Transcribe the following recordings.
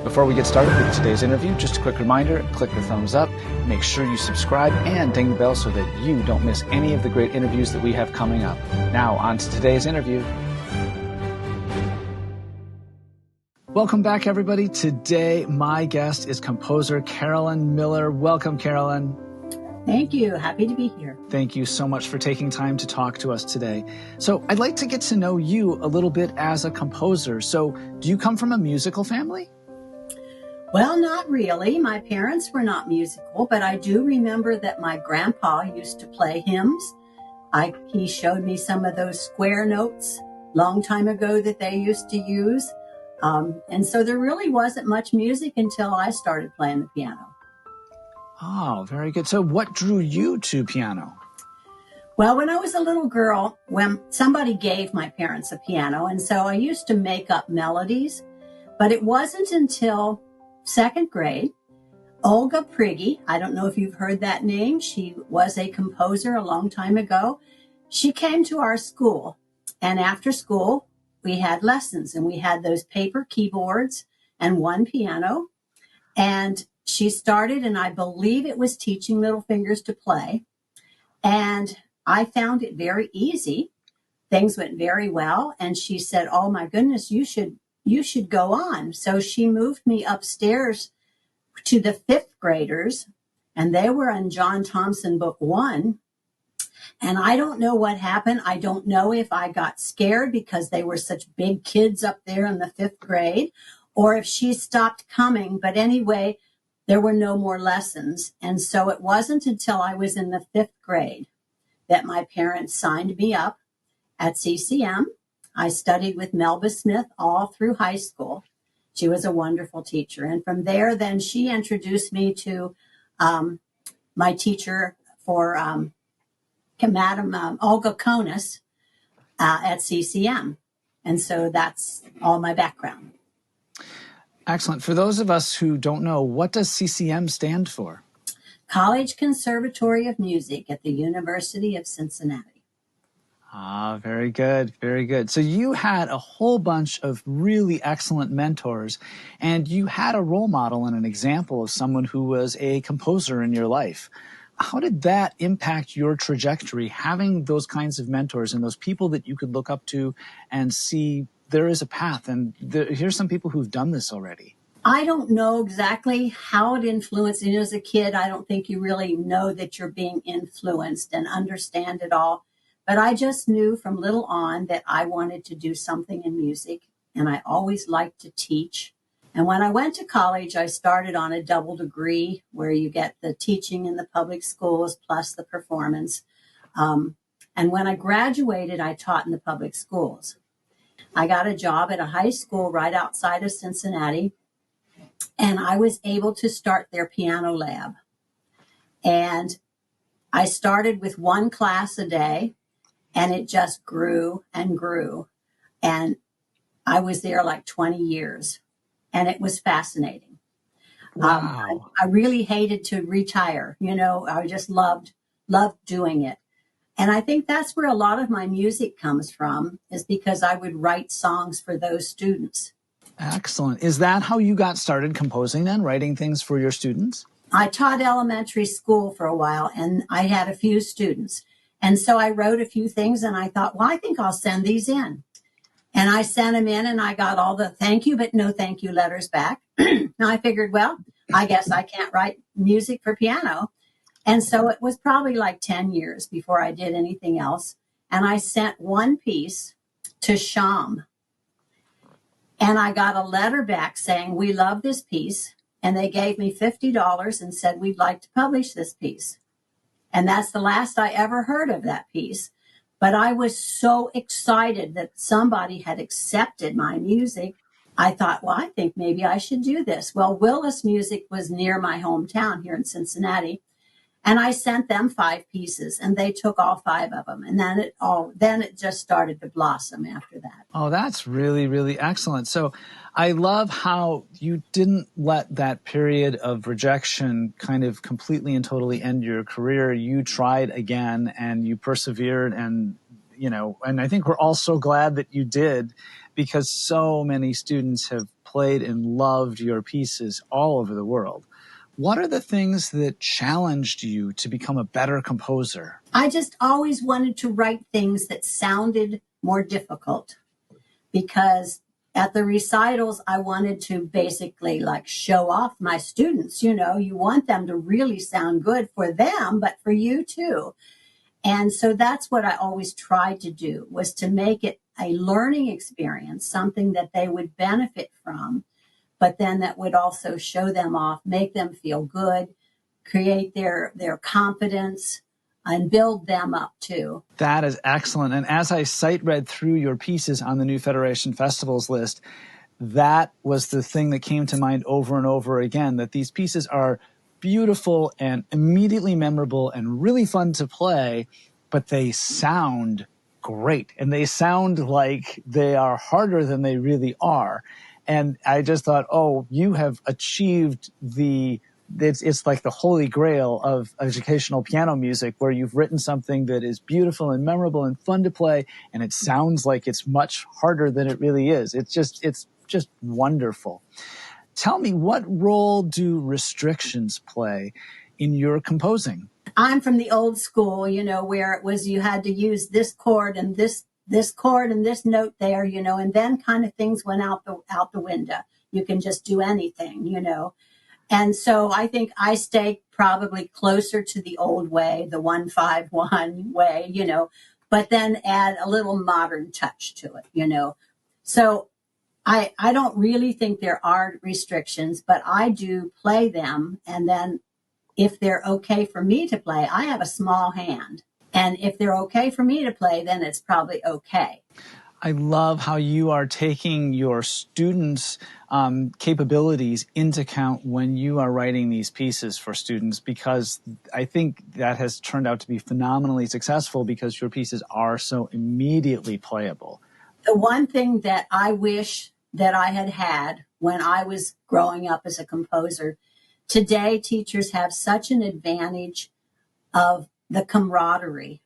Before we get started with today's interview, just a quick reminder, click the thumbs up, make sure you subscribe and ding the bell so that you don't miss any of the great interviews that we have coming up. Now, on to today's interview. Welcome back, everybody. Today, my guest is composer Carolyn Miller. Welcome, Carolyn. Thank you. Happy to be here. Thank you so much for taking time to talk to us today. So I'd like to get to know you a little bit as a composer. So do you come from a musical family? Well, not really. My parents were not musical, but I do remember that my grandpa used to play hymns. He showed me some of those square notes long time ago that they used to use. And so there really wasn't much music until I started playing the piano. Oh, very good. So what drew you to piano? Well, when I was a little girl, when somebody gave my parents a piano, and so I used to make up melodies, but it wasn't until second grade, Olga Prigge, I don't know if you've heard that name. She was a composer a long time ago. She came to our school, and after school, we had lessons, and we had those paper keyboards and one piano, and she started, and I believe it was teaching little fingers to play. And I found it very easy. Things went very well. And she said, oh my goodness, you should go on. So she moved me upstairs to the fifth graders, and they were in John Thompson book 1. And I don't know what happened. I don't know if I got scared because they were such big kids up there in the fifth grade, or if she stopped coming. But anyway, there were no more lessons. And so it wasn't until I was in the fifth grade that my parents signed me up at CCM. I studied with Melba Smith all through high school. She was a wonderful teacher. And from there, then she introduced me to my teacher for Madam Olga Konis at CCM. And so that's all my background. Excellent. For those of us who don't know, what does CCM stand for? College Conservatory of Music at the University of Cincinnati. Ah, very good. Very good. So you had a whole bunch of really excellent mentors, and you had a role model and an example of someone who was a composer in your life. How did that impact your trajectory, having those kinds of mentors and those people that you could look up to and see there is a path, and here's some people who've done this already? I don't know exactly how it influenced. And as a kid, I don't think you really know that you're being influenced and understand it all. But I just knew from little on that I wanted to do something in music, and I always liked to teach. And when I went to college, I started on a double degree where you get the teaching in the public schools plus the performance. And when I graduated, I taught in the public schools. I got a job at a high school right outside of Cincinnati, and I was able to start their piano lab. And I started with one class a day, and it just grew and grew. And I was there like 20 years, and it was fascinating. Wow. I really hated to retire. You know, I just loved doing it. And I think that's where a lot of my music comes from, is because I would write songs for those students. Excellent. Is that how you got started composing then, writing things for your students? I taught elementary school for a while, and I had a few students. And so I wrote a few things, and I thought, well, I think I'll send these in. And I sent them in, and I got all the thank you, but no thank you letters back. Now I figured, well, I guess I can't write music for piano. And so it was probably like 10 years before I did anything else. And I sent one piece to Sham. And I got a letter back saying, we love this piece. And they gave me $50 and said, we'd like to publish this piece. And that's the last I ever heard of that piece. But I was so excited that somebody had accepted my music. I thought, well, I think maybe I should do this. Well, Willis Music was near my hometown here in Cincinnati. And I sent them 5 pieces, and they took all 5 of them. And then it just started to blossom after that. Oh, that's really, really excellent. So I love how you didn't let that period of rejection kind of completely and totally end your career. You tried again, and you persevered, and and I think we're all so glad that you did, because so many students have played and loved your pieces all over the world. What are the things that challenged you to become a better composer? I just always wanted to write things that sounded more difficult, because at the recitals, I wanted to basically like show off my students. You want them to really sound good for them, but for you too. And so that's what I always tried to do, was to make it a learning experience, something that they would benefit from, but then that would also show them off, make them feel good, create their confidence, and build them up too. That is excellent. And as I sight read through your pieces on the New Federation Festivals list, that was the thing that came to mind over and over again, that these pieces are beautiful and immediately memorable and really fun to play, but they sound great. And they sound like they are harder than they really are. And I just thought, oh, you have achieved it's like the holy grail of educational piano music, where you've written something that is beautiful and memorable and fun to play, and it sounds like it's much harder than it really is. It's just wonderful. Tell me, what role do restrictions play in your composing? I'm from the old school, where it was you had to use this chord and this chord and this note there, and then kind of things went out the window. You can just do anything, And so I think I stay probably closer to the old way, the 1-5-1 way, but then add a little modern touch to it, So I don't really think there are restrictions, but I do play them. And then if they're okay for me to play, I have a small hand. And if they're okay for me to play, then it's probably okay. I love how you are taking your students' capabilities into account when you are writing these pieces for students, because I think that has turned out to be phenomenally successful, because your pieces are so immediately playable. The one thing that I wish that I had when I was growing up as a composer, today teachers have such an advantage of the camaraderie.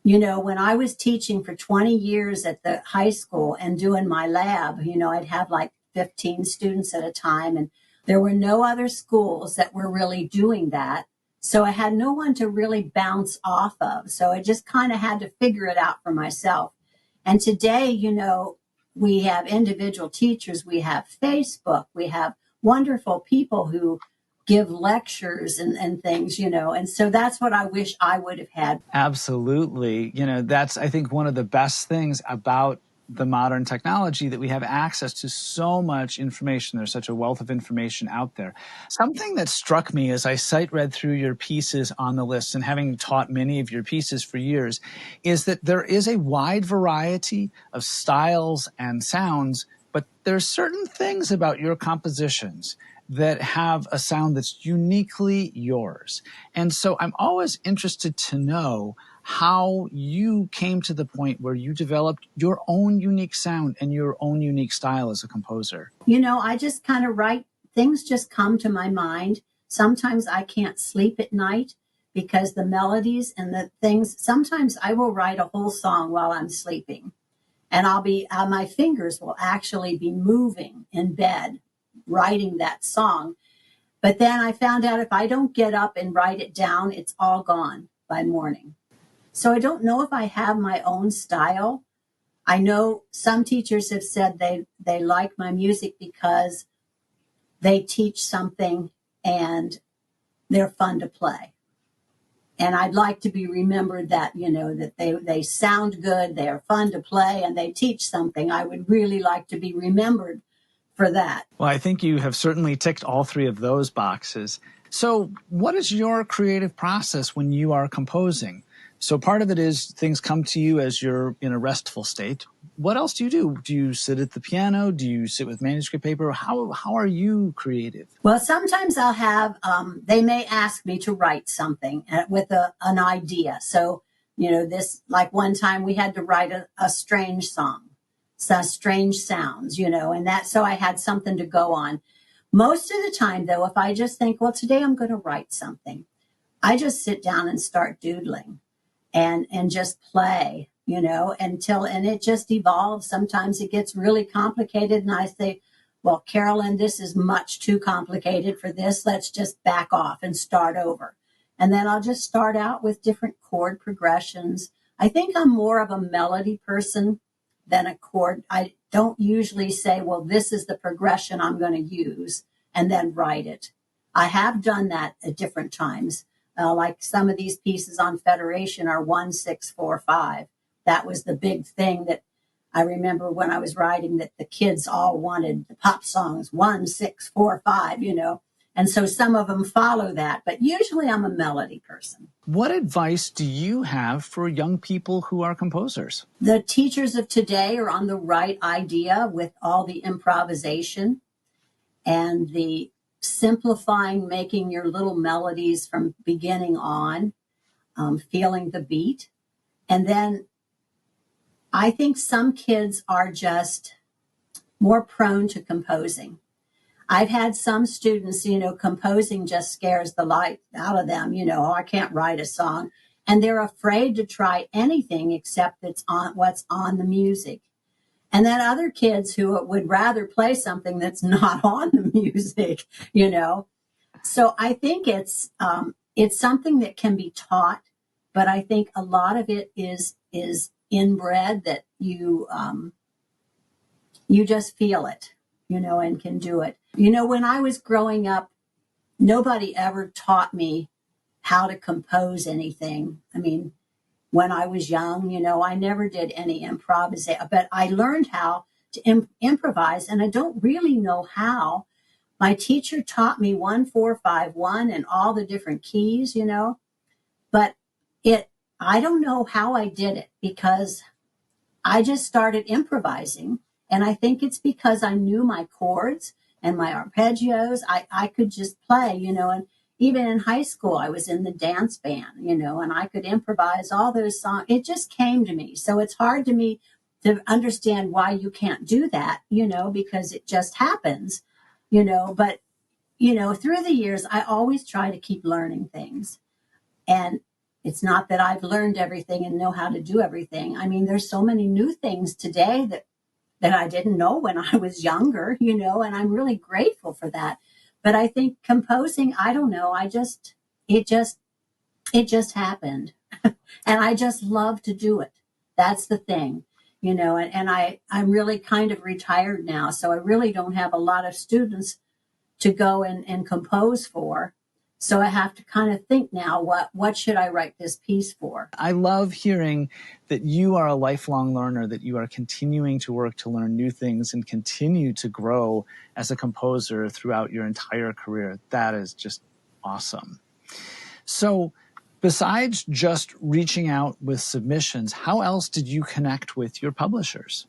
When I was teaching for 20 years at the high school and doing my lab, I'd have like 15 students at a time, and there were no other schools that were really doing that. So I had no one to really bounce off of. So I just kind of had to figure it out for myself. And today, we have individual teachers, we have Facebook, we have wonderful people who give lectures and things, and so that's what I wish I would have had. Absolutely. That's, I think, one of the best things about the modern technology, that we have access to so much information. There's such a wealth of information out there. Something that struck me as I sight read through your pieces on the list, and having taught many of your pieces for years, is that there is a wide variety of styles and sounds, but there's certain things about your compositions that have a sound that's uniquely yours. And so I'm always interested to know how you came to the point where you developed your own unique sound and your own unique style as a composer. I just kind of write, things just come to my mind. Sometimes I can't sleep at night because the melodies and the things, sometimes I will write a whole song while I'm sleeping, and my fingers will actually be moving in bed writing that song. But then I found out if I don't get up and write it down, it's all gone by morning. So I don't know if I have my own style. I know some teachers have said they like my music because they teach something and they're fun to play. And I'd like to be remembered that, that they sound good, they're fun to play, and they teach something. I would really like to be remembered for that. Well, I think you have certainly ticked all three of those boxes. So what is your creative process when you are composing? So part of it is things come to you as you're in a restful state. What else do you do? Do you sit at the piano? Do you sit with manuscript paper? How are you creative? Well, sometimes I'll have, they may ask me to write something with an idea. So, this, like one time we had to write a strange song. Strange sounds, and so I had something to go on. Most of the time, though, if I just think, well, today I'm going to write something, I just sit down and start doodling and just play, and it just evolves. Sometimes it gets really complicated, and I say, well, Carolyn, this is much too complicated for this. Let's just back off and start over. And then I'll just start out with different chord progressions. I think I'm more of a melody person than a chord. I don't usually say, well, this is the progression I'm going to use and then write it. I have done that at different times. Like some of these pieces on Federation are 1, 6, 4, 5. That was the big thing that I remember when I was writing, that the kids all wanted the pop songs 1, 6, 4, 5, And so some of them follow that, but usually I'm a melody person. What advice do you have for young people who are composers? The teachers of today are on the right idea with all the improvisation and the simplifying, making your little melodies from beginning on, feeling the beat. And then I think some kids are just more prone to composing. I've had some students, composing just scares the life out of them. Oh, I can't write a song. And they're afraid to try anything except what's on the music. And then other kids who would rather play something that's not on the music, So I think it's something that can be taught, but I think a lot of it is inbred, that you just feel it, and can do it. When I was growing up, nobody ever taught me how to compose anything. I mean, when I was young, I never did any improvisation, but I learned how to improvise, and I don't really know how. My teacher taught me 1, 4, 5, 1 and all the different keys, but I don't know how I did it, because I just started improvising. And I think it's because I knew my chords and my arpeggios. I could just play, and even in high school, I was in the dance band, and I could improvise all those songs. It just came to me. So it's hard to me to understand why you can't do that, because it just happens, but, through the years, I always try to keep learning things. And it's not that I've learned everything and know how to do everything. I mean, there's so many new things today that I didn't know when I was younger, and I'm really grateful for that. But I think composing, I don't know, it just happened. And I just love to do it. That's the thing, and I'm really kind of retired now. So I really don't have a lot of students to go and compose for. So I have to kind of think now, what should I write this piece for? I love hearing that you are a lifelong learner, that you are continuing to work to learn new things and continue to grow as a composer throughout your entire career. That is just awesome. So besides just reaching out with submissions, how else did you connect with your publishers?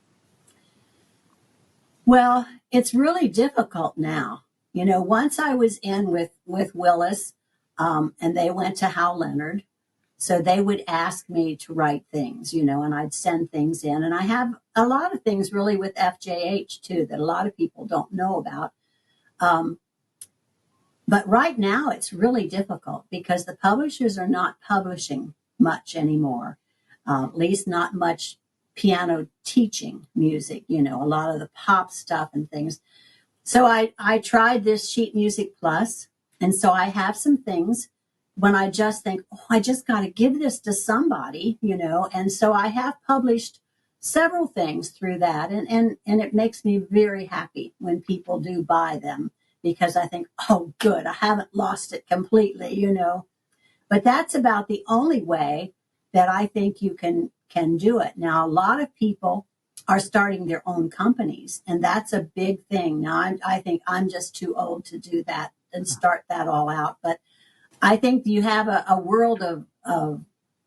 Well, it's really difficult now. Once I was in with Willis, and they went to Hal Leonard, so they would ask me to write things, and I'd send things in. And I have a lot of things really with FJH too that a lot of people don't know about. But right now it's really difficult because the publishers are not publishing much anymore, at least not much piano teaching music, a lot of the pop stuff and things. So I tried this Sheet Music Plus, and so I have some things when I just think, I just got to give this to somebody, and so I have published several things through that, and it makes me very happy when people do buy them, because I think, oh, good, I haven't lost it completely, But that's about the only way that I think you can do it. Now, a lot of people are starting their own companies, and that's a big thing. Now, I think I'm just too old to do that and start that all out. But I think you have a world of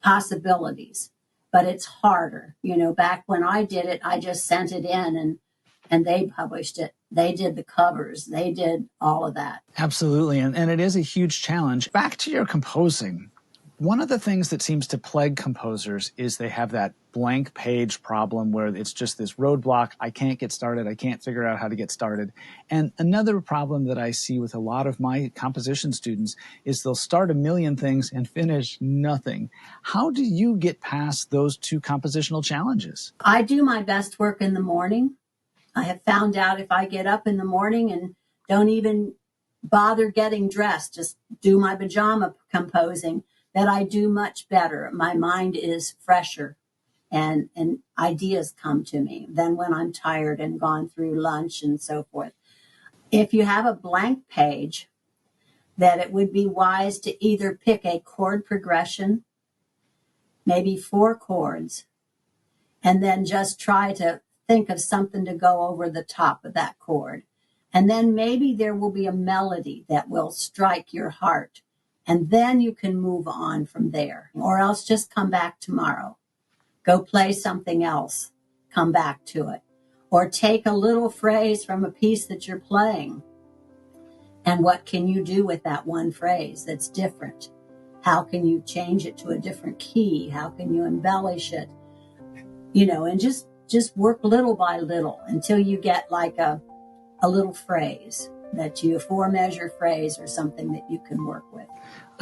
possibilities, but it's harder. Back when I did it, I just sent it in and they published it. They did the covers. They did all of that. Absolutely. And it is a huge challenge. Back to your composing. One of the things that seems to plague composers is they have that blank page problem where it's just this roadblock. I can't get started. I can't figure out how to get started. And another problem that I see with a lot of my composition students is they'll start a million things and finish nothing. How do you get past those two compositional challenges? I do my best work in the morning. I have found out if I get up in the morning and don't even bother getting dressed, just do my pajama composing, that I do much better. My mind is fresher and ideas come to me than when I'm tired and gone through lunch and so forth. If you have a blank page, that it would be wise to either pick a chord progression, maybe 4 chords, and then just try to think of something to go over the top of that chord. And then maybe there will be a melody that will strike your heart. And then you can move on from there. Or else just come back tomorrow. Go play something else. Come back to it. Or take a little phrase from a piece that you're playing. And what can you do with that one phrase that's different? How can you change it to a different key? How can you embellish it? And just work little by little until you get like a little phrase a 4-measure phrase or something that you can work with.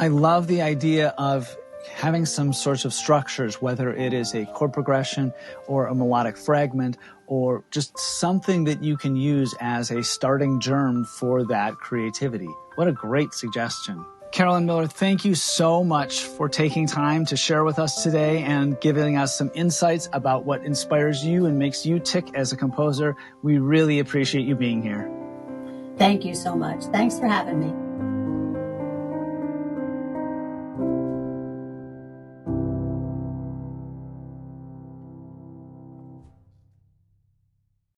I love the idea of having some sorts of structures, whether it is a chord progression or a melodic fragment or just something that you can use as a starting germ for that creativity. What a great suggestion. Carolyn Miller, thank you so much for taking time to share with us today and giving us some insights about what inspires you and makes you tick as a composer. We really appreciate you being here. Thank you so much. Thanks for having me.